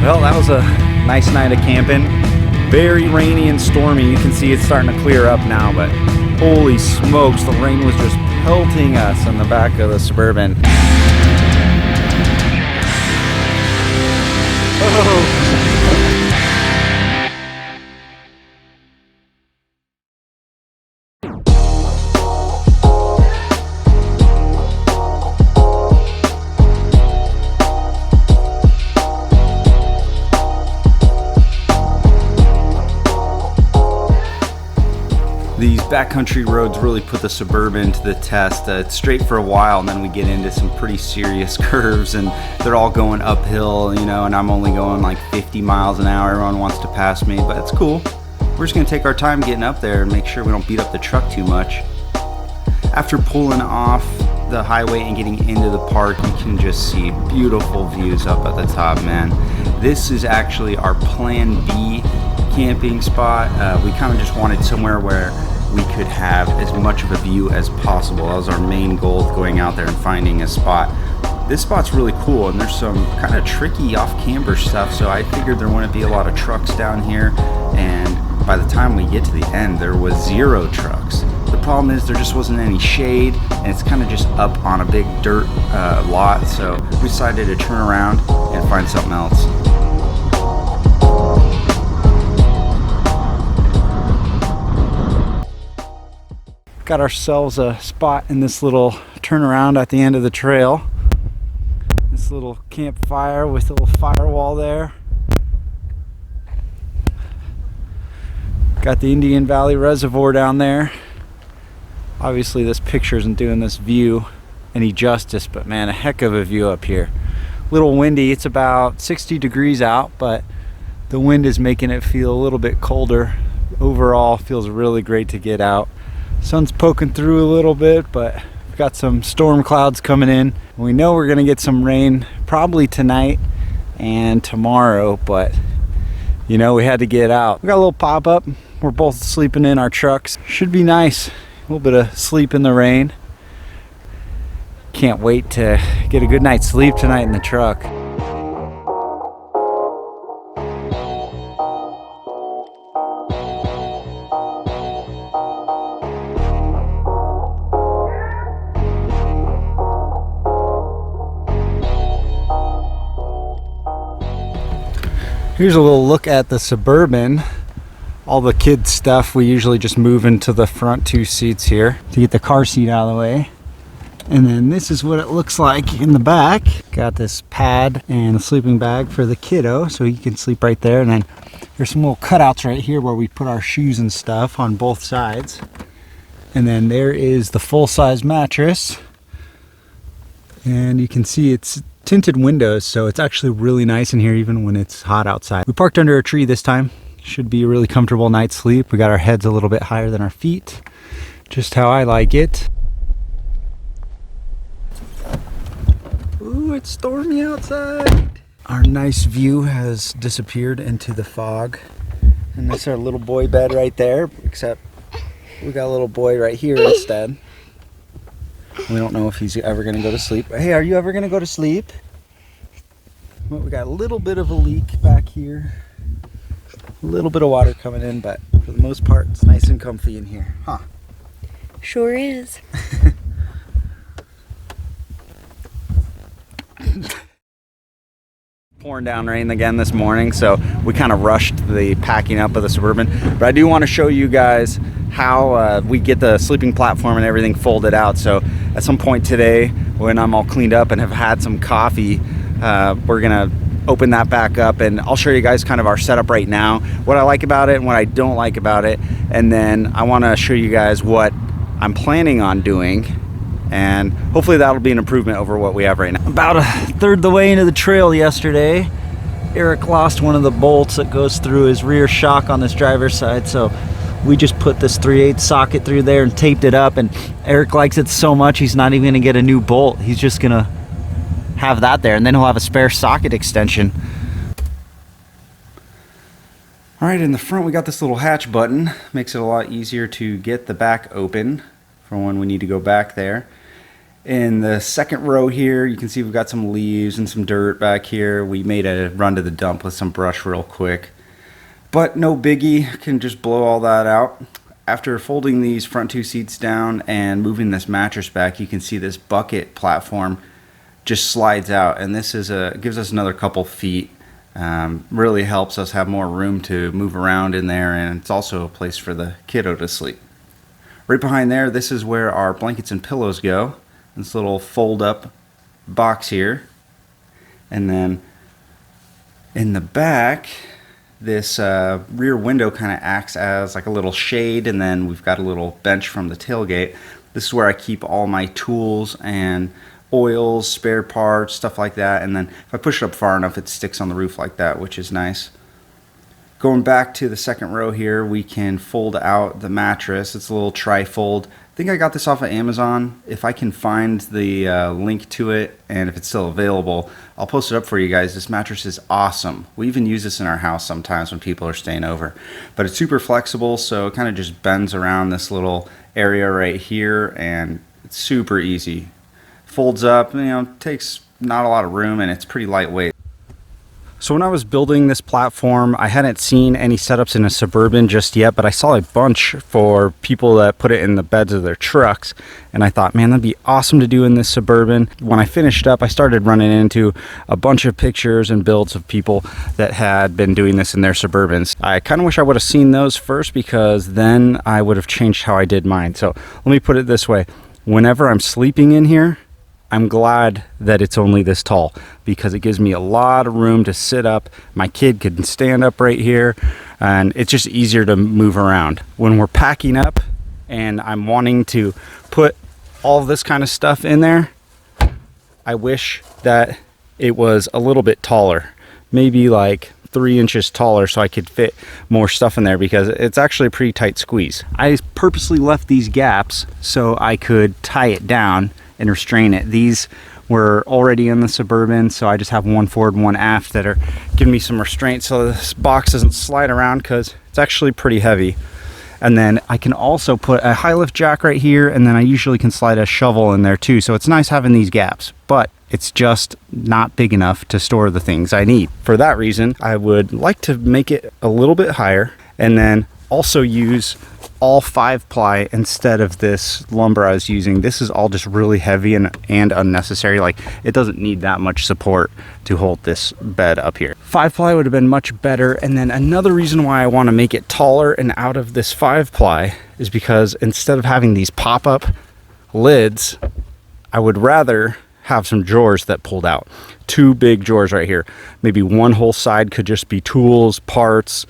Well, that was a nice night of camping. Very rainy and stormy. You can see it's starting to clear up now, but holy smokes, the rain was just pelting us on the back of the Suburban. Oh. These backcountry roads really put the Suburban to the test. It's straight for a while, and then we get into some pretty serious curves, and they're all going uphill, you know, and I'm only going like 50 miles an hour. Everyone wants to pass me, but it's cool. We're just gonna take our time getting up there and make sure we don't beat up the truck too much. After pulling off the highway and getting into the park, you can just see beautiful views up at the top, man. This is actually our Plan B camping spot. We kind of just wanted somewhere where we could have as much of a view as possible. That was our main goal, going out there and finding a spot. This spot's really cool, and there's some kind of tricky off-camber stuff, so I figured there wouldn't be a lot of trucks down here, and by the time we get to the end, there was 0 trucks. The problem is there just wasn't any shade, and it's kind of just up on a big dirt lot, so we decided to turn around and find something else. Got ourselves a spot in this little turnaround at the end of the trail. This little campfire with a little firewall there. Got the Indian Valley Reservoir down there. Obviously this picture isn't doing this view any justice, but man, a heck of a view up here. A little windy, it's about 60 degrees out, but the wind is making it feel a little bit colder. Overall, feels really great to get out. Sun's poking through a little bit, but we've got some storm clouds coming in. We know we're gonna get some rain probably tonight and tomorrow, but you know, we had to get out. We got a little pop-up. We're both sleeping in our trucks. Should be nice. A little bit of sleep in the rain. Can't wait to get a good night's sleep tonight in the truck. Here's a little look at the Suburban. All the kids stuff we usually just move into the front 2 seats here to get the car seat out of the way. And then this is what it looks like in the back. Got this pad and a sleeping bag for the kiddo so he can sleep right there. And then there's some little cutouts right here where we put our shoes and stuff on both sides. And then there is the full-size mattress. And you can see it's tinted windows, so it's actually really nice in here even when it's hot outside. We parked under a tree this time. Should be a really comfortable night's sleep. We got our heads a little bit higher than our feet, just how I like it. Ooh, it's stormy outside. Our nice view has disappeared into the fog, and that's our little boy bed right there, except we got a little boy right here instead. We don't know if he's ever gonna go to sleep. Hey, are you ever gonna go to sleep? Well, we got a little bit of a leak back here. A little bit of water coming in, but for the most part, it's nice and comfy in here. Huh? Sure is. Pouring down rain again this morning, so we kind of rushed the packing up of the Suburban. But I do want to show you guys how we get the sleeping platform and everything folded out. So at some point today, when I'm all cleaned up and have had some coffee, we're gonna open that back up, and I'll show you guys kind of our setup right now, what I like about it and what I don't like about it, and then I want to show you guys what I'm planning on doing, and hopefully that'll be an improvement over what we have right now. About a third the way into the trail yesterday, Eric lost one of the bolts that goes through his rear shock on this driver's side, so we just put this 3/8 socket through there and taped it up, and Eric likes it so much he's not even gonna get a new bolt. He's just gonna have that there, and then he'll have a spare socket extension. All right, in the front we got this little hatch button. Makes it a lot easier to get the back open for when we need to go back there. In the second row here, you can see we've got some leaves and some dirt back here. We made a run to the dump with some brush real quick, but no biggie, can just blow all that out. After folding these front two seats down and moving this mattress back, you can see this bucket platform just slides out, and this is gives us another couple feet. Really helps us have more room to move around in there, and it's also a place for the kiddo to sleep. Right behind there, this is where our blankets and pillows go. This little fold-up box here. And then in the back, this rear window kind of acts as like a little shade, and then we've got a little bench from the tailgate. This is where I keep all my tools and oils, spare parts, stuff like that. And then if I push it up far enough, it sticks on the roof like that, which is nice. Going back to the second row here, we can fold out the mattress. It's a little tri-fold. I think I got this off of Amazon. If I can find the link to it, and if it's still available, I'll post it up for you guys. This mattress is awesome. We even use this in our house sometimes when people are staying over. But it's super flexible, so it kind of just bends around this little area right here, and it's super easy. Folds up, takes not a lot of room, and it's pretty lightweight. So when I was building this platform, I hadn't seen any setups in a Suburban just yet, but I saw a bunch for people that put it in the beds of their trucks, and I thought, man, that'd be awesome to do in this Suburban. When I finished up, I started running into a bunch of pictures and builds of people that had been doing this in their Suburbans. I kind of wish I would have seen those first, because then I would have changed how I did mine. So let me put it this way. Whenever I'm sleeping in here, I'm glad that it's only this tall, because it gives me a lot of room to sit up. My kid can stand up right here, and it's just easier to move around. When we're packing up and I'm wanting to put all this kind of stuff in there, I wish that it was a little bit taller, maybe like 3 inches taller, so I could fit more stuff in there, because it's actually a pretty tight squeeze. I purposely left these gaps so I could tie it down and restrain it. These were already in the Suburban, so I just have one forward and one aft that are giving me some restraint so this box doesn't slide around, because it's actually pretty heavy. And then I can also put a high lift jack right here, and then I usually can slide a shovel in there too, so it's nice having these gaps, but it's just not big enough to store the things I need. For that reason, I would like to make it a little bit higher, and then also use all 5-ply instead of this lumber I was using. This is all just really heavy and unnecessary. Like, it doesn't need that much support to hold this bed up here. 5-ply would have been much better. And then another reason why I want to make it taller and out of this 5-ply is because instead of having these pop-up lids, I would rather have some drawers that pulled out. 2 big drawers right here. Maybe one whole side could just be tools, parts,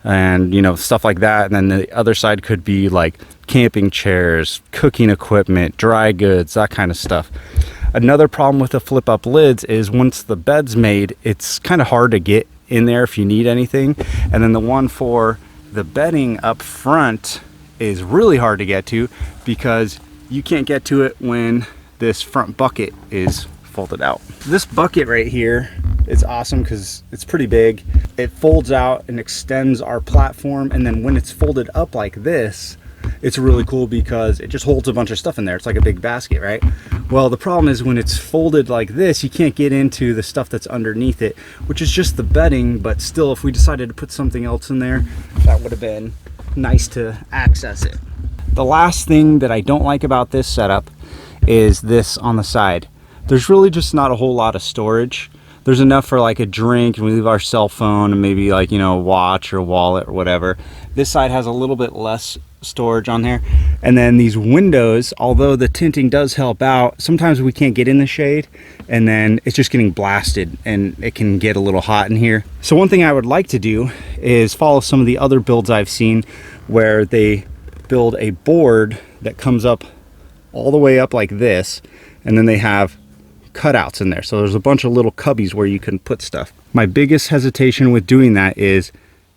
and stuff like that, and then the other side could be like camping chairs, cooking equipment, dry goods, that kind of stuff. Another problem with the flip up lids is once the bed's made, it's kind of hard to get in there if you need anything, and then the one for the bedding up front is really hard to get to, because you can't get to it when this front bucket is folded out. This bucket right here is awesome because it's pretty big. It folds out and extends our platform, and then when it's folded up like this, it's really cool because it just holds a bunch of stuff in there. It's like a big basket, right? Well, the problem is when it's folded like this, you can't get into the stuff that's underneath it, which is just the bedding. But still, if we decided to put something else in there, that would have been nice to access it. The last thing that I don't like about this setup is this on the side. There's really just not a whole lot of storage. There's enough for like a drink, and we leave our cell phone and maybe like, a watch or wallet or whatever. This side has a little bit less storage on there. And then these windows, although the tinting does help out, sometimes we can't get in the shade, and then it's just getting blasted and it can get a little hot in here. So one thing I would like to do is follow some of the other builds I've seen where they build a board that comes up all the way up like this, and then they have cutouts in there, so there's a bunch of little cubbies where you can put stuff. My biggest hesitation with doing that is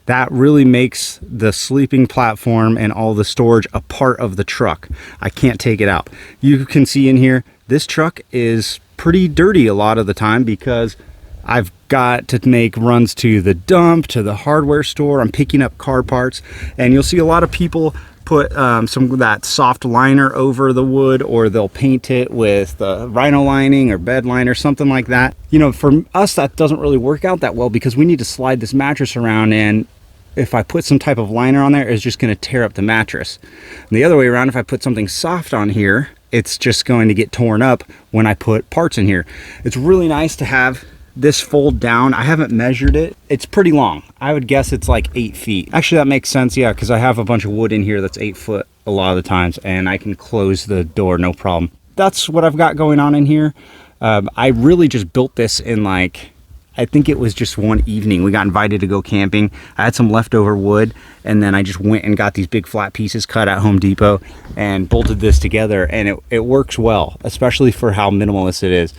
that really makes the sleeping platform and all the storage a part of the truck. I can't take it out. You can see in here, this truck is pretty dirty a lot of the time because I've got to make runs to the dump, to the hardware store. I'm picking up car parts, and you'll see a lot of people put some of that soft liner over the wood, or they'll paint it with rhino lining or bed liner, something like that. You know, for us, that doesn't really work out that well because we need to slide this mattress around, and if I put some type of liner on there, it's just going to tear up the mattress. And the other way around, if I put something soft on here, it's just going to get torn up when I put parts in here. It's really nice to have this fold down. I haven't measured it. It's pretty long. I would guess it's like 8 feet. Actually, that makes sense, yeah, because I have a bunch of wood in here that's 8 foot a lot of the times, and I can close the door no problem. That's what I've got going on in here. I really just built this in like, I think it was just one evening. We got invited to go camping. I had some leftover wood, and then I just went and got these big flat pieces cut at Home Depot and bolted this together, and it works well, especially for how minimalist it is.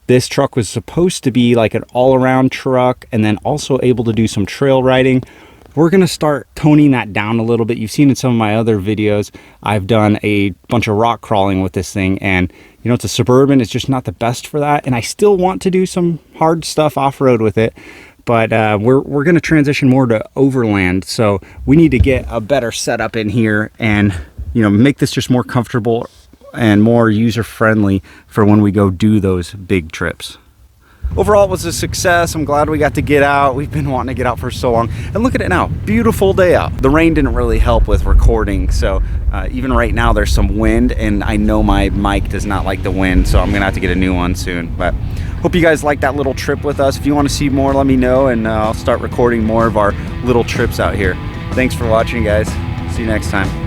This truck was supposed to be like an all-around truck and then also able to do some trail riding. We're gonna start toning that down a little bit. You've seen in some of my other videos, I've done a bunch of rock crawling with this thing, and you know, it's a Suburban. It's just not the best for that, and I still want to do some hard stuff off-road with it, but we're gonna transition more to overland, so we need to get a better setup in here and, you know, make this just more comfortable and more user-friendly for when we go do those big trips. Overall, it was a success. I'm glad we got to get out. We've been wanting to get out for so long. And look at it now, beautiful day out. The rain didn't really help with recording, so even right now there's some wind, and I know my mic does not like the wind, so I'm gonna have to get a new one soon. But hope you guys liked that little trip with us. If you want to see more, let me know, and I'll start recording more of our little trips out here. Thanks for watching, guys. See you next time.